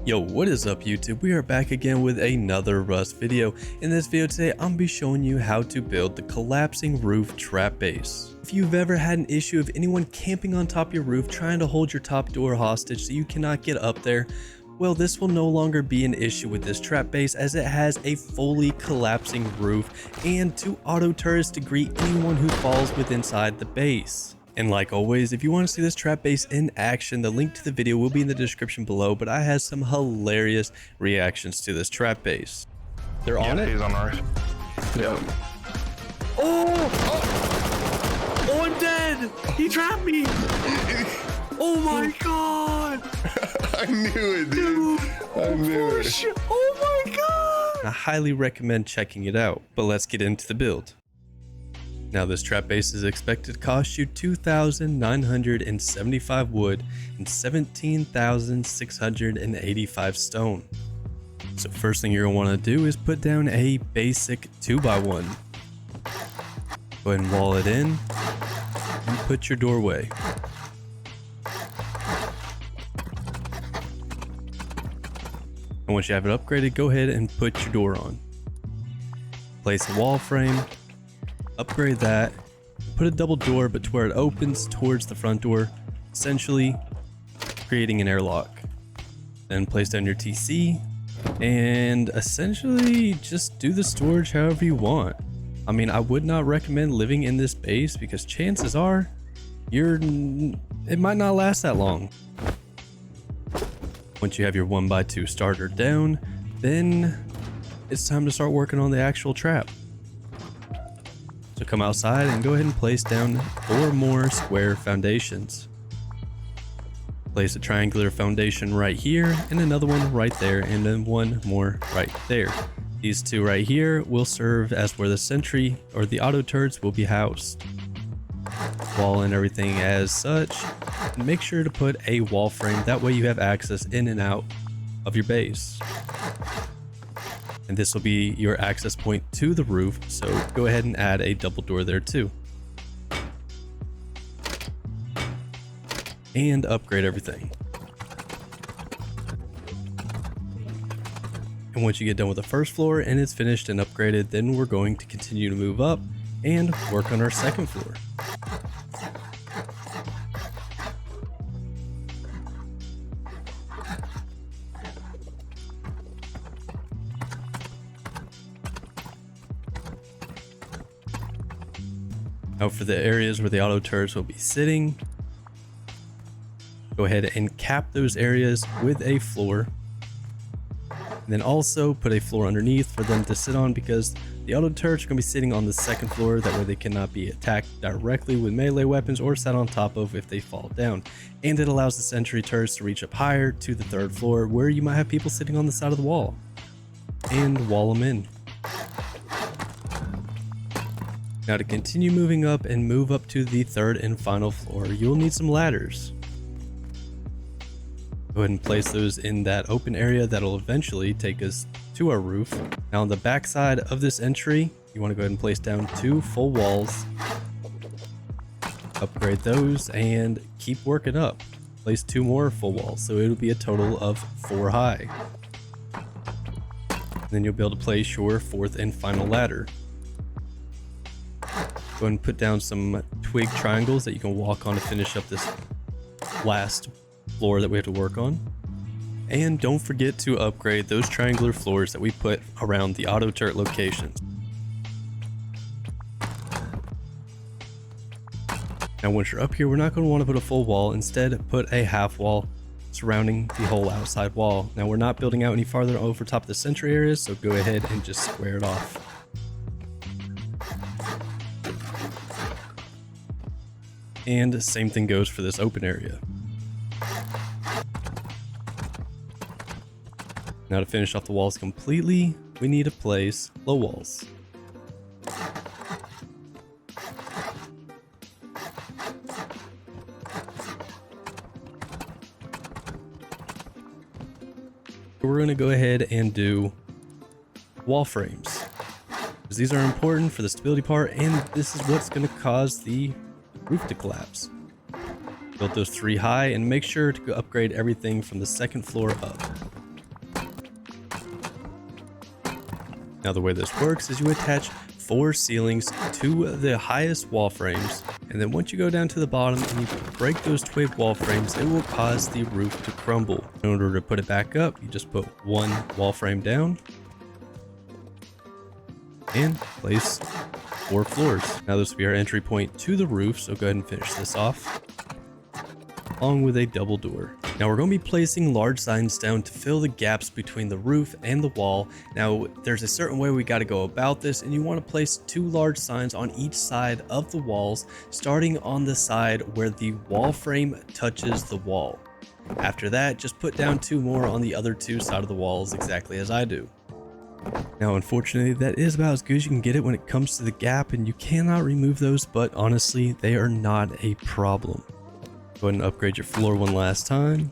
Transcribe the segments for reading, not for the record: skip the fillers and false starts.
Yo, what is up YouTube? We are back again with another Rust video. In this video today, I'm gonna be showing you how to build the collapsing roof trap base. If you've ever had an issue of anyone camping on top of your roof trying to hold your top door hostage so you cannot get up there, well, this will no longer be an issue with this trap base as it has a fully collapsing roof and 2 auto turrets to greet anyone who falls within inside the base. And like always, if you want to see this trap base in action, the link to the video will be in the description below, but I had some hilarious reactions to this trap base. They're on it? He's on ours. Yep. Oh, I'm dead! He trapped me! Oh my god! I knew it, dude. I knew it. Oh my god! I highly recommend checking it out, but let's get into the build. Now this trap base is expected to cost you 2,975 wood and 17,685 stone. So first thing you're going to want to do is put down a basic 2x1. Go ahead and wall it in and put your doorway. And once you have it upgraded, go ahead and put your door on. Place a wall frame. Upgrade that, put a double door but to where it opens towards the front door, essentially creating an airlock. Then place down your TC and essentially just do the storage however you want. I mean, I would not recommend living in this base because chances are it might not last that long. Once you have your 1x2 starter down, then it's time to start working on the actual trap. So come outside and go ahead and place down 4 more square foundations. Place a triangular foundation right here and another one right there and then one more right there. These 2 right here will serve as where the sentry or the auto turrets will be housed. Wall and everything as such. And make sure to put a wall frame, that way you have access in and out of your base. And this will be your access point to the roof, so go ahead and add a double door there too. And upgrade everything. And once you get done with the first floor and it's finished and upgraded, then we're going to continue to move up and work on our second floor. Now for the areas where the auto turrets will be sitting, go ahead and cap those areas with a floor. And then also put a floor underneath for them to sit on because the auto turrets are going to be sitting on the second floor. That way they cannot be attacked directly with melee weapons or sat on top of if they fall down. And it allows the sentry turrets to reach up higher to the 3rd floor where you might have people sitting on the side of the wall. And wall them in. Now to continue moving up and move up to the 3rd and final floor, you'll need some ladders. Go ahead and place those in that open area that'll eventually take us to our roof. Now on the back side of this entry, you want to go ahead and place down 2 full walls. Upgrade those and keep working up. Place 2 more full walls, so it'll be a total of 4 high. And then you'll be able to place your 4th and final ladder. Go ahead and put down some twig triangles that you can walk on to finish up this last floor that we have to work on. And don't forget to upgrade those triangular floors that we put around the auto turret locations. Now once you're up here, we're not going to want to put a full wall. Instead, put a half wall surrounding the whole outside wall. Now we're not building out any farther over top of the sentry areas, so go ahead and just square it off. And same thing goes for this open area. Now to finish off the walls completely, we need to place low walls. We're going to go ahead and do wall frames, because these are important for the stability part, and this is what's going to cause the roof to collapse. Build those 3 high and make sure to upgrade everything from the 2nd floor up. Now the way this works is you attach 4 ceilings to the highest wall frames, and then once you go down to the bottom and you break those twig wall frames, it will cause the roof to crumble. In order to put it back up, you just put 1 wall frame down and place 4 floors. Now this will be our entry point to the roof, so go ahead and finish this off, along with a double door. Now we're going to be placing large signs down to fill the gaps between the roof and the wall. Now there's a certain way we got to go about this, and you want to place 2 large signs on each side of the walls, starting on the side where the wall frame touches the wall. After that, just put down 2 more on the other 2 sides of the walls, exactly as I do. Now unfortunately, that is about as good as you can get it when it comes to the gap, and you cannot remove those, but honestly, they are not a problem. Go ahead and upgrade your floor one last time.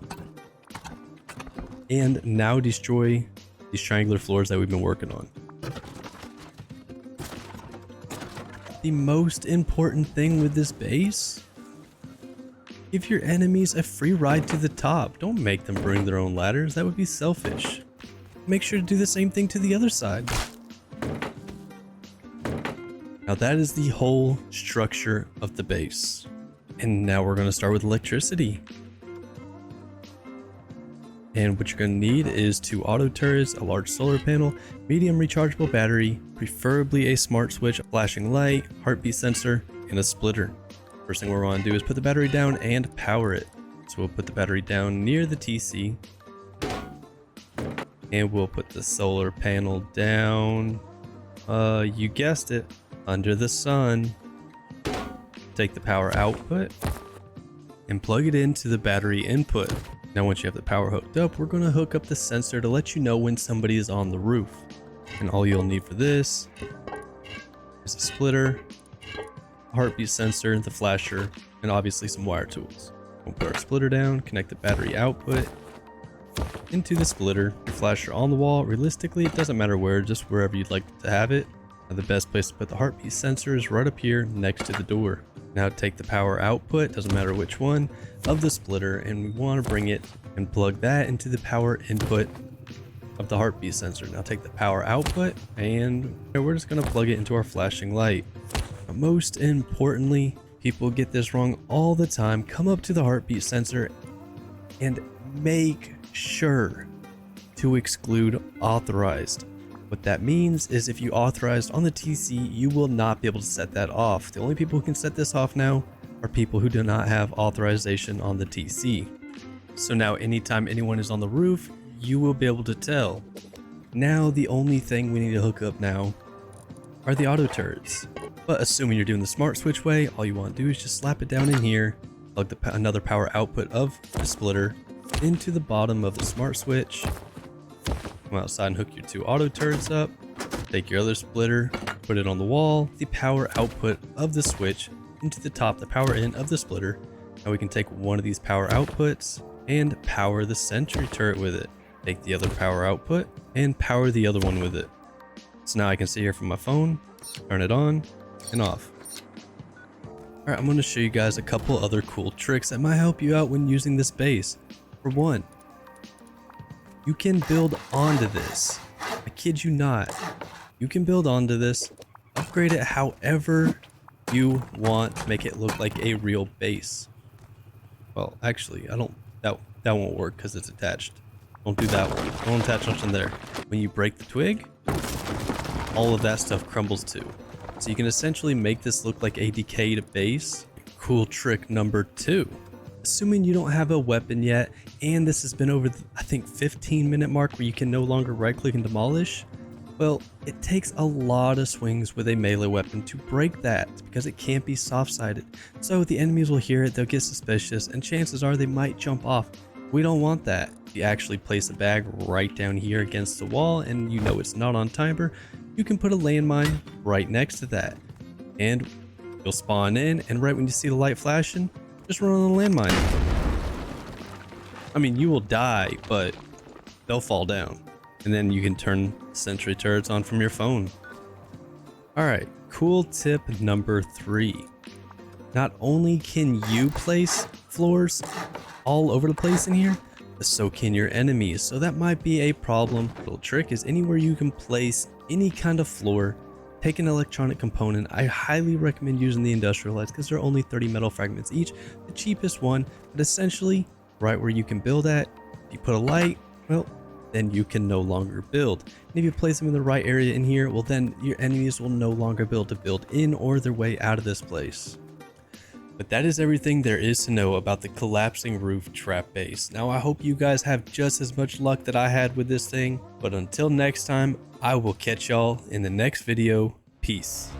And now destroy these triangular floors that we've been working on. The most important thing with this base, give your enemies a free ride to the top. Don't make them bring their own ladders. That would be selfish. Make sure to do the same thing to the other side. Now that is the whole structure of the base. And now we're going to start with electricity. And what you're going to need is 2 auto turrets, a large solar panel, medium rechargeable battery, preferably a smart switch, a flashing light, heartbeat sensor, and a splitter. First thing we're going to do is put the battery down and power it. So we'll put the battery down near the TC. And we'll put the solar panel down, you guessed it, under the sun. Take the power output and plug it into the battery input. Now once you have the power hooked up, we're going to hook up the sensor to let you know when somebody is on the roof. And all you'll need for this is a splitter, a heartbeat sensor, the flasher, and obviously some wire tools. We'll put our splitter down, connect the battery output into the splitter, your flasher on the wall. Realistically, it doesn't matter where, just wherever you'd like to have it. Now the best place to put the heartbeat sensor is right up here next to the door. Now take the power output, doesn't matter which one, of the splitter, and we want to bring it and plug that into the power input of the heartbeat sensor. Now take the power output and we're just going to plug it into our flashing light. But most importantly, people get this wrong all the time. Come up to the heartbeat sensor and make sure to exclude authorized. What that means is if you authorized on the TC, you will not be able to set that off. The only people who can set this off now are people who do not have authorization on the TC. So now anytime anyone is on the roof, you will be able to tell. Now the only thing we need to hook up now are the auto turrets. But assuming you're doing the smart switch way, all you want to do is just slap it down in here, plug another power output of the splitter into the bottom of the smart switch. Come outside and hook your 2 auto turrets up. Take your other splitter, put it on the wall, the power output of the switch into the top, the power in of the splitter. Now we can take one of these power outputs and power the sentry turret with it. Take the other power output and power the other one with it. So now I can see here from my phone, turn it on and off. Alright, I'm going to show you guys a couple other cool tricks that might help you out when using this base. For one, you can build onto this. I kid you not. You can build onto this, upgrade it however you want to make it look like a real base. Well, actually, that won't work because it's attached. Don't do that one. Don't attach nothing there. When you break the twig, all of that stuff crumbles too. So you can essentially make this look like a decayed base. Cool trick number 2. Assuming you don't have a weapon yet, and this has been over the, I think, 15-minute mark where you can no longer right-click and demolish, well, it takes a lot of swings with a melee weapon to break that, because it can't be soft-sided. So the enemies will hear it, they'll get suspicious, and chances are they might jump off. We don't want that. If you actually place a bag right down here against the wall, and you know it's not on timer, you can put a landmine right next to that. And you'll spawn in, and right when you see the light flashing, just run on the landmine. I mean, you will die, but they'll fall down. And then you can turn sentry turrets on from your phone. Alright, cool tip number 3. Not only can you place floors all over the place in here, soak in your enemies, so that might be a problem. Little trick is anywhere you can place any kind of floor, take an electronic component. I highly recommend using the industrialized because they're only 30 metal fragments each, the cheapest one, but essentially right where you can build at. If you put a light, well, then you can no longer build. And if you place them in the right area in here, well, then your enemies will no longer be able to build in or their way out of this place. But that is everything there is to know about the collapsing roof trap base. Now I hope you guys have just as much luck that I had with this thing, but until next time, I will catch y'all in the next video. Peace.